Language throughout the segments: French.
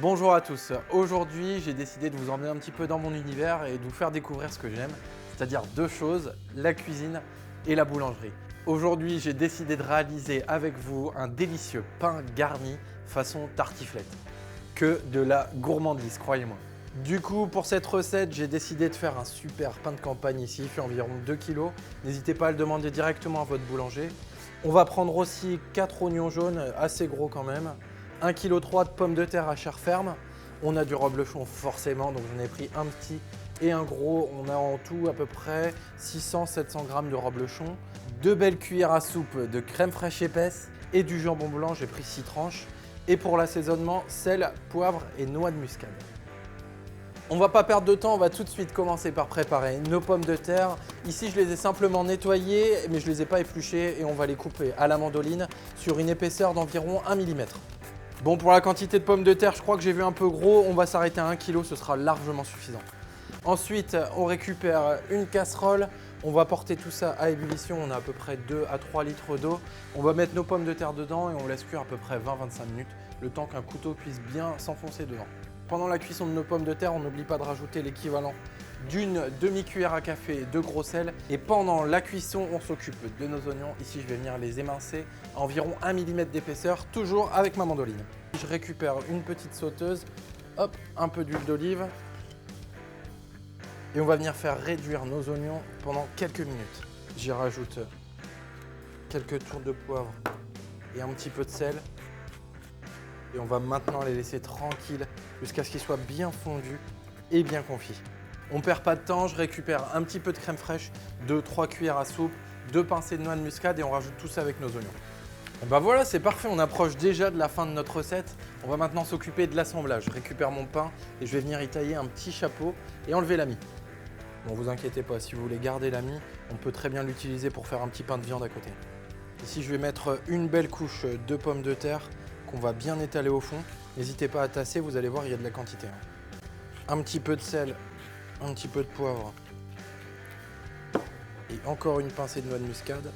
Bonjour à tous, aujourd'hui j'ai décidé de vous emmener un petit peu dans mon univers et de vous faire découvrir ce que j'aime, c'est-à-dire deux choses, la cuisine et la boulangerie. Aujourd'hui j'ai décidé de réaliser avec vous un délicieux pain garni façon tartiflette. Que de la gourmandise, croyez-moi. Du coup, pour cette recette, j'ai décidé de faire un super pain de campagne ici, il fait environ 2 kg. N'hésitez pas à le demander directement à votre boulanger. On va prendre aussi 4 oignons jaunes, assez gros quand même, 1,3 kg de pommes de terre à chair ferme. On a du reblochon forcément, donc j'en ai pris un petit et un gros. On a en tout à peu près 600-700 g de reblochon, 2 belles cuillères à soupe de crème fraîche épaisse et du jambon blanc, j'ai pris 6 tranches. Et pour l'assaisonnement, sel, poivre et noix de muscade. On va pas perdre de temps, on va tout de suite commencer par préparer nos pommes de terre. Ici, je les ai simplement nettoyées, mais je les ai pas épluchées et on va les couper à la mandoline sur une épaisseur d'environ 1 mm. Bon, pour la quantité de pommes de terre, je crois que j'ai vu un peu gros, on va s'arrêter à 1 kg, ce sera largement suffisant. Ensuite, on récupère une casserole, on va porter tout ça à ébullition, on a à peu près 2 à 3 litres d'eau. On va mettre nos pommes de terre dedans et on laisse cuire à peu près 20-25 minutes, le temps qu'un couteau puisse bien s'enfoncer dedans. Pendant la cuisson de nos pommes de terre, on n'oublie pas de rajouter l'équivalent d'une demi-cuillère à café de gros sel. Et pendant la cuisson, on s'occupe de nos oignons. Ici, je vais venir les émincer à environ 1 mm d'épaisseur, toujours avec ma mandoline. Je récupère une petite sauteuse, hop, un peu d'huile d'olive. Et on va venir faire réduire nos oignons pendant quelques minutes. J'y rajoute quelques tours de poivre et un petit peu de sel. Et on va maintenant les laisser tranquilles jusqu'à ce qu'ils soient bien fondus et bien confits. On ne perd pas de temps, je récupère un petit peu de crème fraîche, 2-3 cuillères à soupe, 2 pincées de noix de muscade et on rajoute tout ça avec nos oignons. Et ben voilà, c'est parfait, on approche déjà de la fin de notre recette. On va maintenant s'occuper de l'assemblage. Je récupère mon pain et je vais venir y tailler un petit chapeau et enlever la mie. Bon, vous inquiétez pas, si vous voulez garder la mie, on peut très bien l'utiliser pour faire un petit pain de viande à côté. Ici, je vais mettre une belle couche de pommes de terre qu'on va bien étaler au fond. N'hésitez pas à tasser, vous allez voir, il y a de la quantité. Un petit peu de sel, un petit peu de poivre et encore une pincée de noix de muscade.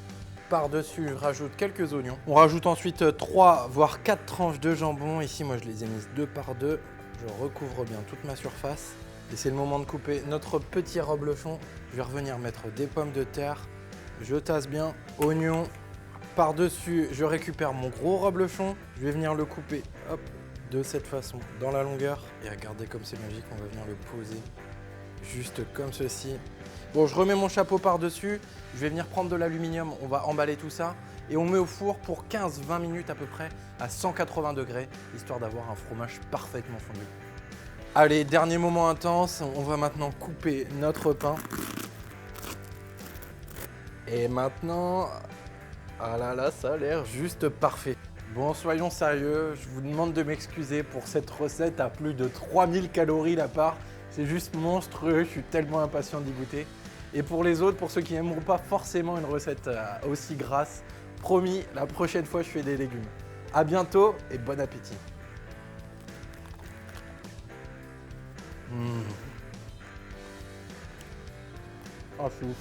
Par-dessus, je rajoute quelques oignons. On rajoute ensuite 3 voire 4 tranches de jambon. Ici, moi, je les ai mises 2 par 2. Je recouvre bien toute ma surface. Et c'est le moment de couper notre petit reblochon. Je vais revenir mettre des pommes de terre. Je tasse bien, oignon. Par-dessus, je récupère mon gros reblochon. Je vais venir le couper, hop, de cette façon, dans la longueur. Et regardez comme c'est magique, on va venir le poser juste comme ceci. Bon, je remets mon chapeau par-dessus. Je vais venir prendre de l'aluminium, on va emballer tout ça. Et on met au four pour 15-20 minutes à peu près à 180 degrés, histoire d'avoir un fromage parfaitement fondu. Allez, dernier moment intense, on va maintenant couper notre pain. Et maintenant, ah là là, ça a l'air juste parfait. Bon, soyons sérieux, je vous demande de m'excuser pour cette recette à plus de 3000 calories la part. C'est juste monstrueux, je suis tellement impatient d'y goûter. Et pour les autres, pour ceux qui n'aimeront pas forcément une recette aussi grasse, promis, la prochaine fois je fais des légumes. A bientôt et bon appétit. Oh, c'est ouf.